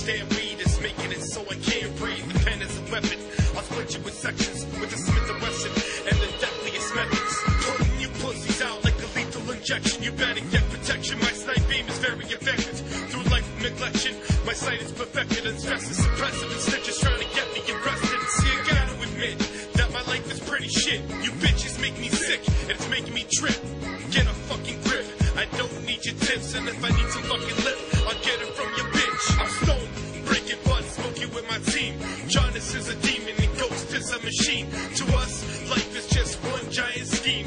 understand weed is making it so I can't breathe. The pen is a weapon. I'll split you with sections with the Smith & Wesson and the deadliest methods. Pulling you pussies out like a lethal injection. You better get protection. My snipe beam is very effective. Through life of neglection, my sight is perfected and stress is suppressive and snitches trying to get me arrested. See, I gotta admit that my life is pretty shit. You bitches make me sick and it's making me trip. Get a fucking grip. I don't need your tips, and if I need some fucking lip, I'll get it from your bitch. I'm stoned, breaking bud, smoking with my team. Jonas is a demon and Ghost is a machine. To us, life is just one giant scheme.